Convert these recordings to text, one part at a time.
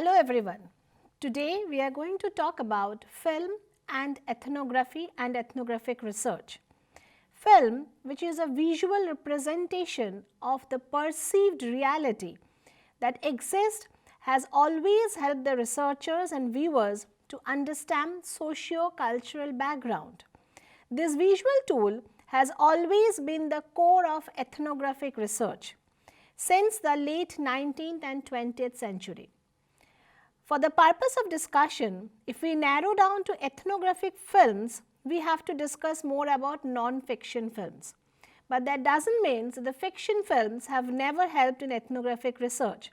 Hello everyone. Today we are going to talk about film and ethnography and ethnographic research. Film, which is a visual representation of the perceived reality that exists, has always helped the researchers and viewers to understand socio-cultural background. This visual tool has always been the core of ethnographic research since the late 19th and 20th century. For the purpose of discussion, if we narrow down to ethnographic films, we have to discuss more about non-fiction films. But that doesn't mean that the fiction films have never helped in ethnographic research.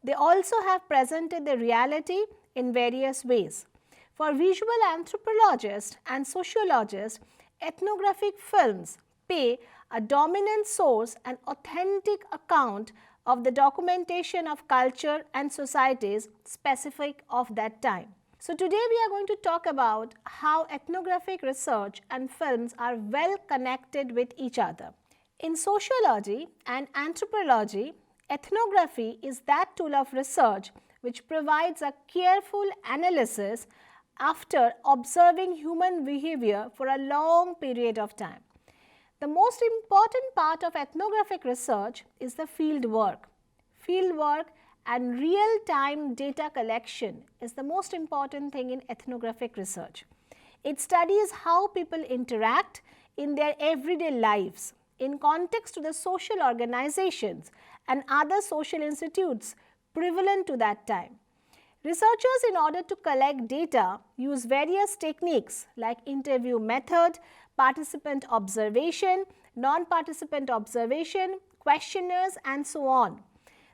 They also have presented the reality in various ways. For visual anthropologists and sociologists, ethnographic films pay a dominant source and authentic account of the documentation of culture and societies specific of that time. So today we are going to talk about how ethnographic research and films are well connected with each other. In sociology and anthropology, ethnography is that tool of research which provides a careful analysis after observing human behavior for a long period of time. The most important part of ethnographic research is the field work. Field work and real-time data collection is the most important thing in ethnographic research. It studies how people interact in their everyday lives in context to the social organizations and other social institutes prevalent to that time. Researchers, in order to collect data, use various techniques like interview method, participant observation, non-participant observation, questionnaires and so on.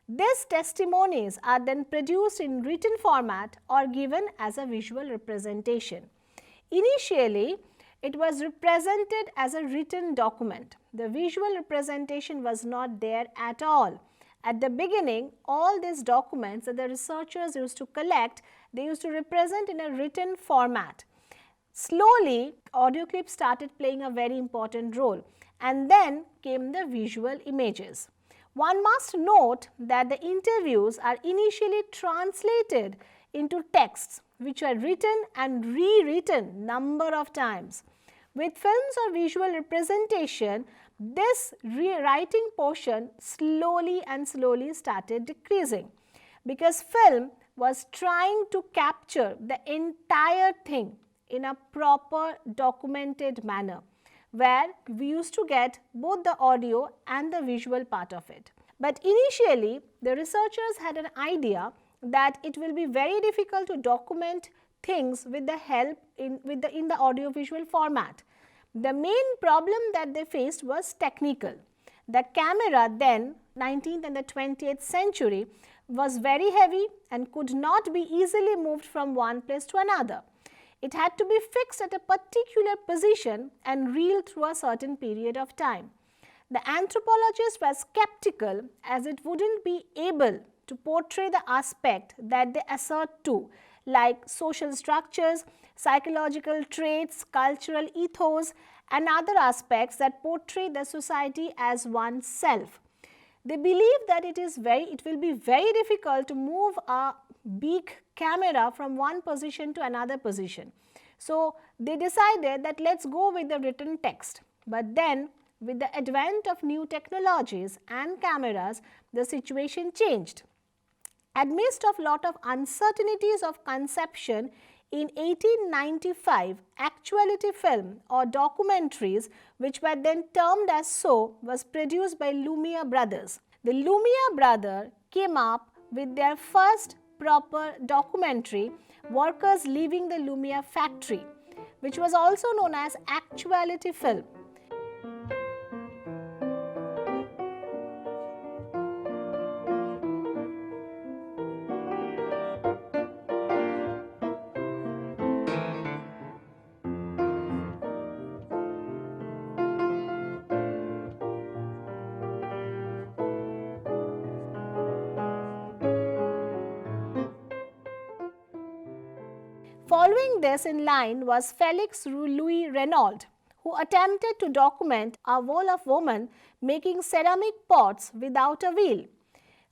These testimonies are then produced in written format or given as a visual representation. Initially, it was represented as a written document. The visual representation was not there at all. At the beginning, all these documents that the researchers used to collect, they used to represent in a written format. Slowly, audio clips started playing a very important role, and then came the visual images. One must note that the interviews are initially translated into texts which are written and rewritten number of times. With films or visual representation, this rewriting portion slowly started decreasing because film was trying to capture the entire thing in a proper documented manner, where we used to get both the audio and the visual part of it. But initially, the researchers had an idea that it will be very difficult to document things with the help in the audio-visual format. The main problem that they faced was technical. The camera then, 19th and the 20th century, was very heavy and could not be easily moved from one place to another. It had to be fixed at a particular position and reeled through a certain period of time. The anthropologists were skeptical as it wouldn't be able to portray the aspect that they assert to, like social structures, psychological traits, cultural ethos, and other aspects that portray the society as oneself. They believe that it will be very difficult to move a big camera from one position to another position. So they decided that let's go with the written text. But then with the advent of new technologies and cameras, the situation changed. Amidst of lot of uncertainties of conception, in 1895, actuality film or documentaries, which were then termed as so, was produced by Lumiere brothers. The Lumiere brothers came up with their first proper documentary, Workers Leaving the Lumiere Factory, which was also known as actuality film. Following this in line was Felix Louis Renaud, who attempted to document a wall of women making ceramic pots without a wheel.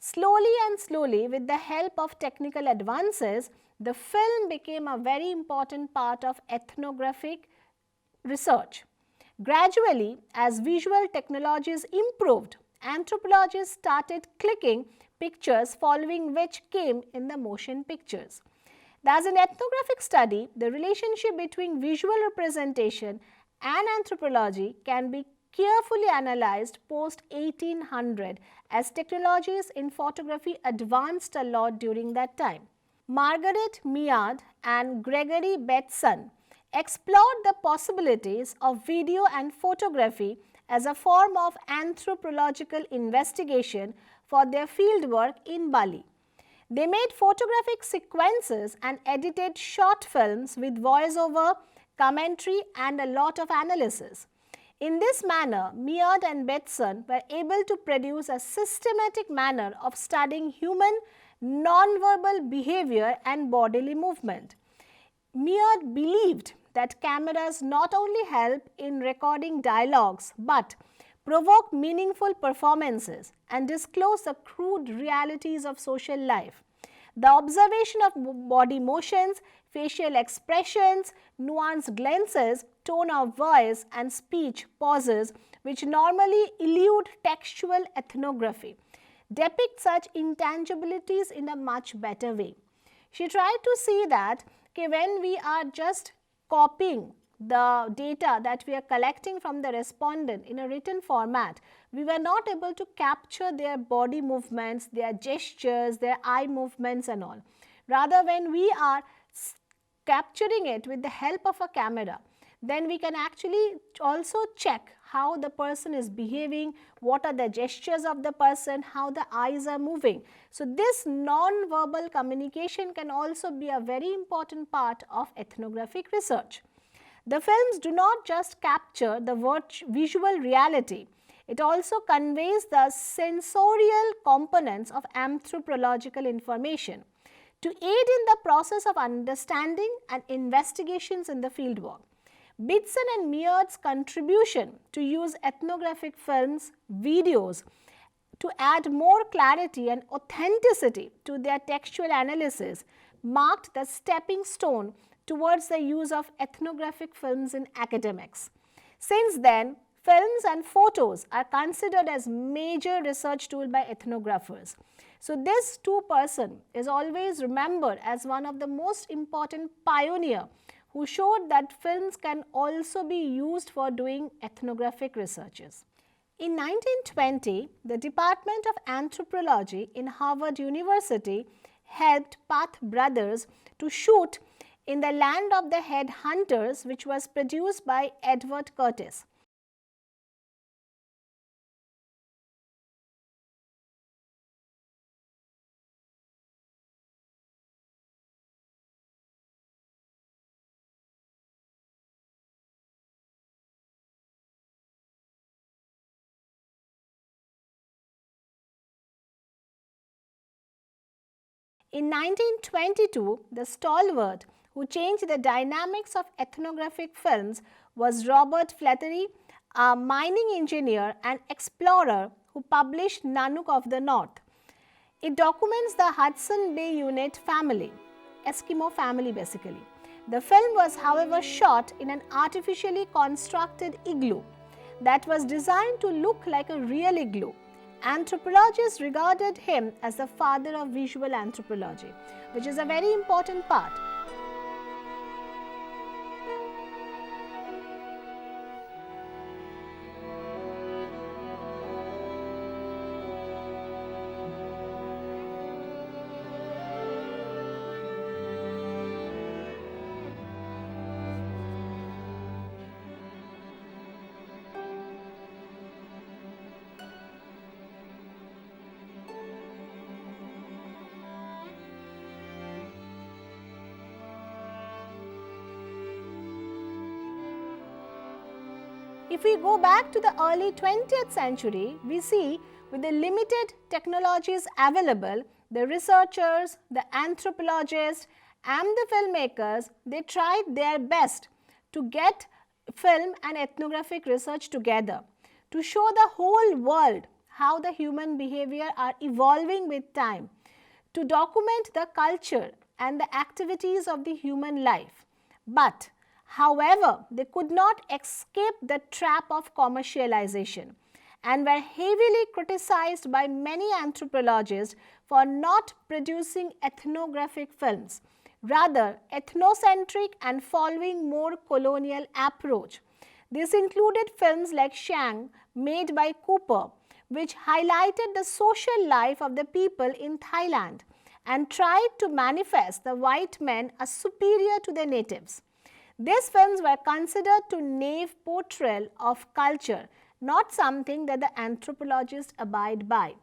Slowly and slowly, with the help of technical advances, the film became a very important part of ethnographic research. Gradually, as visual technologies improved, anthropologists started clicking pictures, following which came in the motion pictures. As an ethnographic study, the relationship between visual representation and anthropology can be carefully analyzed post 1800 as technologies in photography advanced a lot during that time. Margaret Mead and Gregory Bateson explored the possibilities of video and photography as a form of anthropological investigation for their fieldwork in Bali. They made photographic sequences and edited short films with voiceover, commentary and a lot of analysis. In this manner, Mead and Bateson were able to produce a systematic manner of studying human non-verbal behavior and bodily movement. Mead believed that cameras not only help in recording dialogues but provoke meaningful performances and disclose the crude realities of social life. The observation of body motions, facial expressions, nuanced glances, tone of voice and speech pauses which normally elude textual ethnography depict such intangibilities in a much better way. She tried to see that when we are just copying the data that we are collecting from the respondent in a written format, we were not able to capture their body movements, their gestures, their eye movements and all. Rather, when we are capturing it with the help of a camera, then we can actually also check how the person is behaving, what are the gestures of the person, how the eyes are moving. So, this non-verbal communication can also be a very important part of ethnographic research. The films do not just capture the visual reality, it also conveys the sensorial components of anthropological information to aid in the process of understanding and investigations in the fieldwork. Bateson and Mead's contribution to use ethnographic films, videos to add more clarity and authenticity to their textual analysis marked the stepping stone towards the use of ethnographic films in academics. Since then, films and photos are considered as major research tool by ethnographers. So, this person is always remembered as one of the most important pioneer who showed that films can also be used for doing ethnographic researches. In 1920, the Department of Anthropology in Harvard University helped Path brothers to shoot in the Land of the Head Hunters, which was produced by Edward Curtis. In 1922, the stalwart who changed the dynamics of ethnographic films was Robert Flaherty, a mining engineer and explorer who published Nanook of the North. It documents the Hudson Bay Unit family, Eskimo family basically. The film was, however, shot in an artificially constructed igloo that was designed to look like a real igloo. Anthropologists regarded him as the father of visual anthropology, which is a very important part. If we go back to the early 20th century, we see with the limited technologies available, the researchers, the anthropologists and the filmmakers, they tried their best to get film and ethnographic research together to show the whole world how the human behavior are evolving with time, to document the culture and the activities of the human life. But, however, they could not escape the trap of commercialization and were heavily criticized by many anthropologists for not producing ethnographic films, rather ethnocentric and following more colonial approach. This included films like Shang, made by Cooper, which highlighted the social life of the people in Thailand and tried to manifest the white men as superior to the natives. These films were considered to naive portrayal of culture, not something that the anthropologists abide by.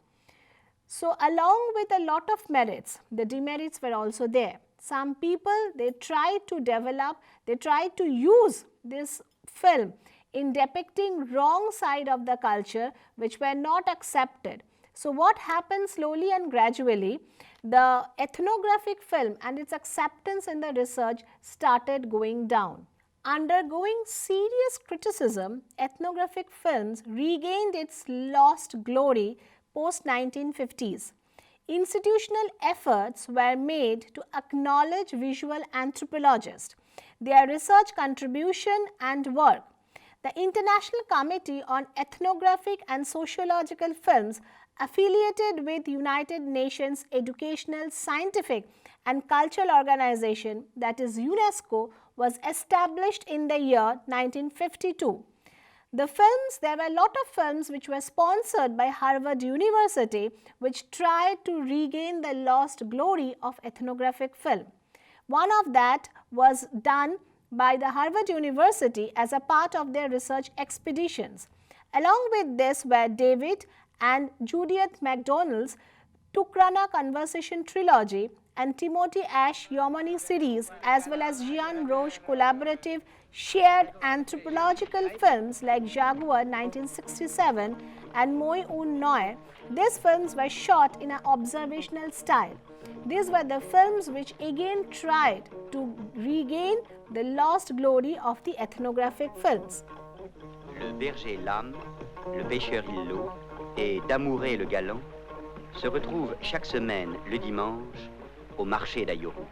So, along with a lot of merits, the demerits were also there. Some people, they tried to use this film in depicting wrong side of the culture which were not accepted. So, what happened slowly and gradually, the ethnographic film and its acceptance in the research started going down. Undergoing serious criticism, ethnographic films regained its lost glory post-1950s. Institutional efforts were made to acknowledge visual anthropologists, their research contribution and work. The International Committee on Ethnographic and Sociological Films, affiliated with United Nations Educational, Scientific and Cultural Organization, that is UNESCO, was established in the year 1952. The films, there were a lot of films which were sponsored by Harvard University, which tried to regain the lost glory of ethnographic film. One of that was done by the Harvard University as a part of their research expeditions. Along with this were David and Judith MacDonald's Tukrana Conversation Trilogy and Timothy Ash Yomani series, as well as Jean Roche collaborative shared anthropological films like Jaguar 1967 and Moi Un Noi. These films were shot in an observational style. These were the films which again tried to regain the lost glory of the ethnographic films. Le berger l'âme, le pêcheur il l'eau et Damouret le galant se retrouvent chaque semaine le dimanche au marché d'Ayoru.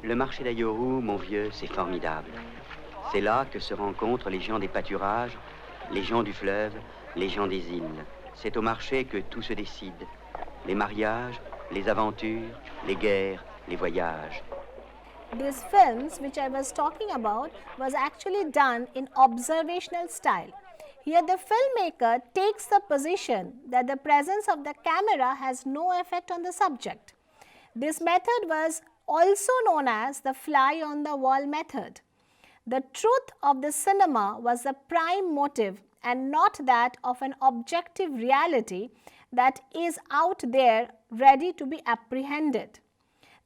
Le marché d'Ayoru, mon vieux, c'est formidable. C'est là que se rencontrent les gens des pâturages, les gens du fleuve, les gens des îles. C'est au marché que tout se décide. Les mariages, les aventures, les guerres, les voyages. These films which I was talking about was actually done in observational style. Here the filmmaker takes the position that the presence of the camera has no effect on the subject. This method was also known as the fly on the wall method. The truth of the cinema was the prime motive and not that of an objective reality that is out there ready to be apprehended.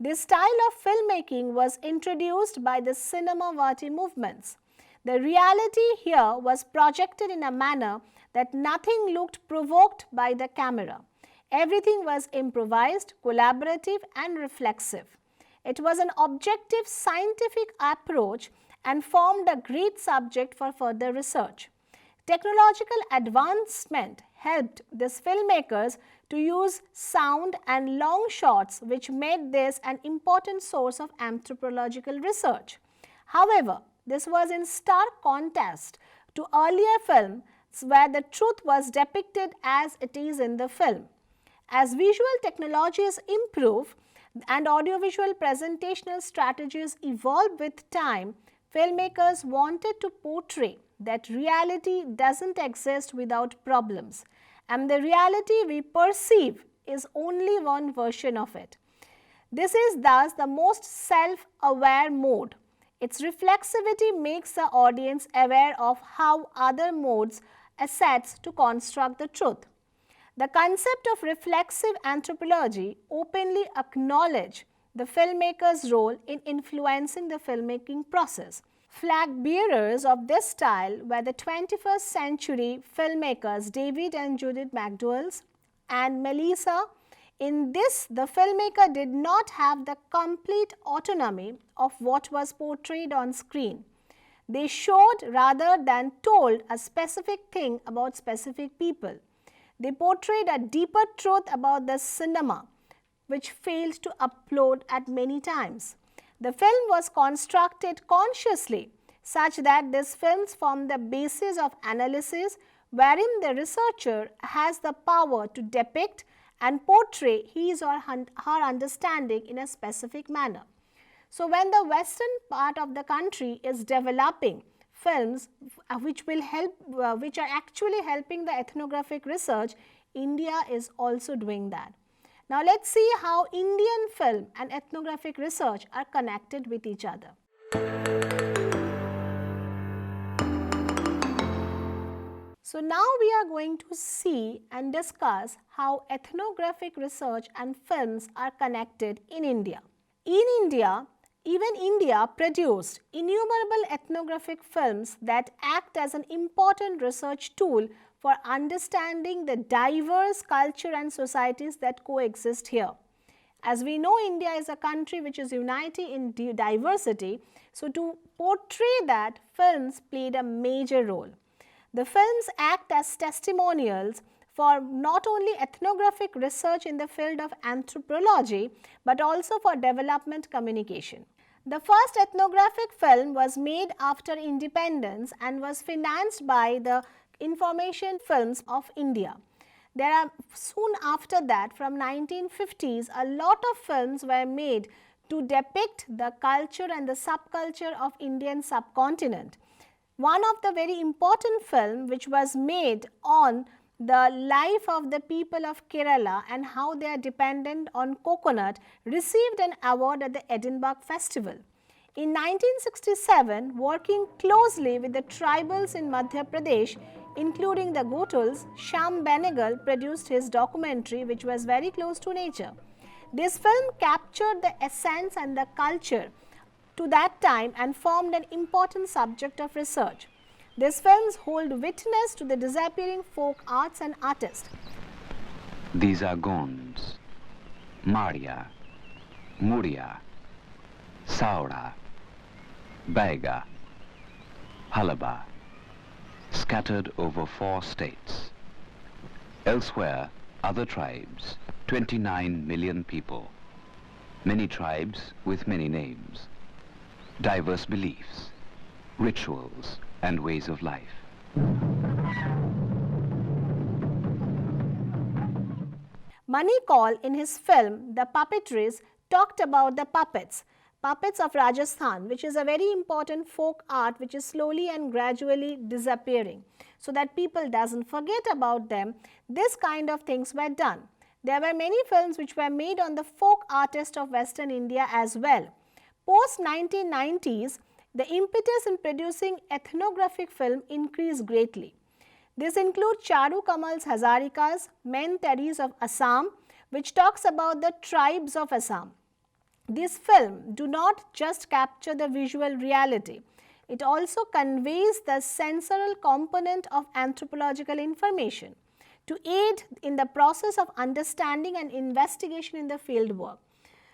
This style of filmmaking was introduced by the cinema verite movements. The reality here was projected in a manner that nothing looked provoked by the camera. Everything was improvised, collaborative and reflexive. It was an objective scientific approach and formed a great subject for further research. Technological advancement helped these filmmakers to use sound and long shots, which made this an important source of anthropological research. However, this was in stark contrast to earlier films where the truth was depicted as it is in the film. As visual technologies improve and audiovisual presentational strategies evolve with time, filmmakers wanted to portray that reality doesn't exist without problems, and the reality we perceive is only one version of it. This is thus the most self-aware mode. Its reflexivity makes the audience aware of how other modes assets to construct the truth. The concept of reflexive anthropology openly acknowledges the filmmaker's role in influencing the filmmaking process. Flag bearers of this style were the 21st century filmmakers David and Judith MacDonald and Melissa. In this, the filmmaker did not have the complete autonomy of what was portrayed on screen. They showed rather than told a specific thing about specific people. They portrayed a deeper truth about the cinema, which failed to upload at many times. The film was constructed consciously such that these films form the basis of analysis wherein the researcher has the power to depict and portray his or her understanding in a specific manner. So, when the western part of the country is developing films which are actually helping the ethnographic research, India is also doing that. Now, let us see how Indian film and ethnographic research are connected with each other. So, now we are going to see and discuss how ethnographic research and films are connected in India. In India, even India produced innumerable ethnographic films that act as an important research tool for understanding the diverse culture and societies that coexist here. As we know, India is a country which is united in diversity, so to portray that, films played a major role. The films act as testimonials for not only ethnographic research in the field of anthropology, but also for development communication. The first ethnographic film was made after independence and was financed by the Information Films of India. There are soon after that, from 1950s, a lot of films were made to depict the culture and the subculture of Indian subcontinent. One of the very important film which was made on the life of the people of Kerala and how they are dependent on coconut received an award at the Edinburgh Festival. In 1967, working closely with the tribals in Madhya Pradesh, including the Gotuls, Shyam Benegal produced his documentary which was very close to nature. This film captured the essence and the culture to that time and formed an important subject of research. These films hold witness to the disappearing folk arts and artists. These are Gonds, Maria, Muria, Saura, Baiga, Halaba, scattered over 4 states. Elsewhere, other tribes, 29 million people. Many tribes with many names, diverse beliefs, rituals, and ways of life. Manikal in his film The Puppetries talked about the puppets of Rajasthan, which is a very important folk art which is slowly and gradually disappearing. So that people doesn't forget about them, this kind of things were done. There were many films which were made on the folk artists of Western India as well. Post 1990s, the impetus in producing ethnographic film increased greatly. This includes Charu Kamal's Hazarikas, Men Teris of Assam, which talks about the tribes of Assam. This film do not just capture the visual reality, it also conveys the sensorial component of anthropological information to aid in the process of understanding and investigation in the field work.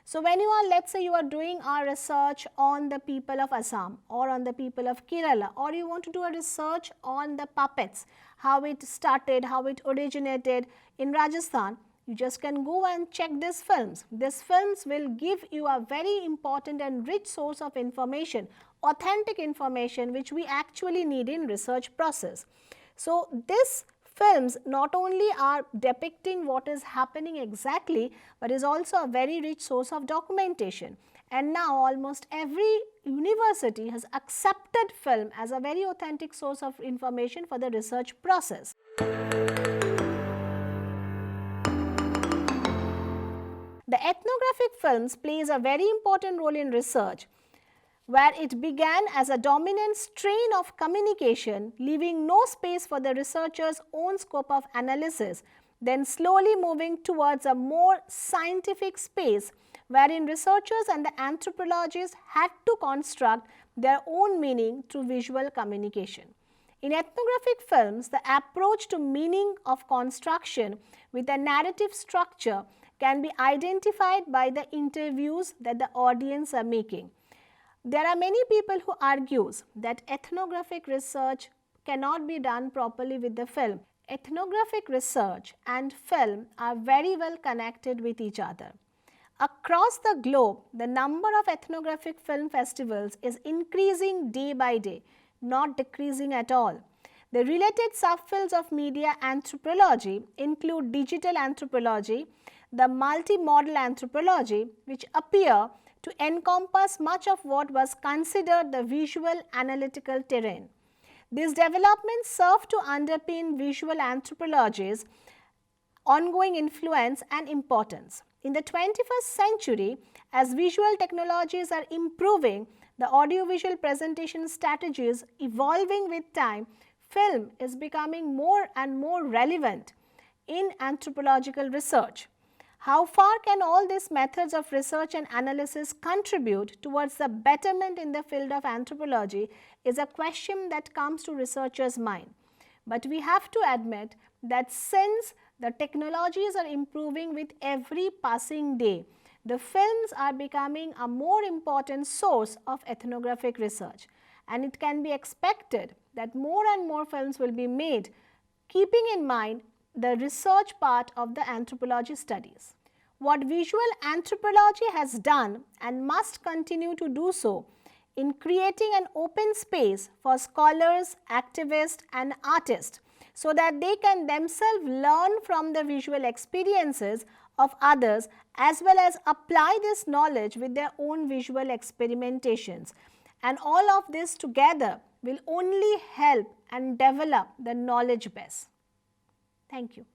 So, when you are, let's say you are doing a research on the people of Assam or on the people of Kerala, or you want to do a research on the puppets, how it started, how it originated in Rajasthan, you just can go and check these films. These films will give you a very important and rich source of information, authentic information which we actually need in research process. So, these films not only are depicting what is happening exactly, but is also a very rich source of documentation. And now almost every university has accepted film as a very authentic source of information for the research process. The ethnographic films plays a very important role in research, where it began as a dominant strain of communication, leaving no space for the researcher's own scope of analysis, then slowly moving towards a more scientific space, wherein researchers and the anthropologists had to construct their own meaning through visual communication. In ethnographic films, the approach to meaning of construction with a narrative structure can be identified by the interviews that the audience are making. There are many people who argues that ethnographic research cannot be done properly with the film. Ethnographic research and film are very well connected with each other. Across the globe, the number of ethnographic film festivals is increasing day by day, not decreasing at all. The related subfields of media anthropology include digital anthropology, the multimodal anthropology, which appear to encompass much of what was considered the visual analytical terrain. These developments serve to underpin visual anthropology's ongoing influence and importance. In the 21st century, as visual technologies are improving, the audiovisual presentation strategies evolving with time, film is becoming more and more relevant in anthropological research. How far can all these methods of research and analysis contribute towards the betterment in the field of anthropology is a question that comes to researchers' mind. But we have to admit that since the technologies are improving with every passing day, the films are becoming a more important source of ethnographic research, and it can be expected that more and more films will be made, keeping in mind the research part of the anthropology studies. What visual anthropology has done and must continue to do so in creating an open space for scholars, activists and artists so that they can themselves learn from the visual experiences of others as well as apply this knowledge with their own visual experimentations. And all of this together will only help and develop the knowledge base. Thank you.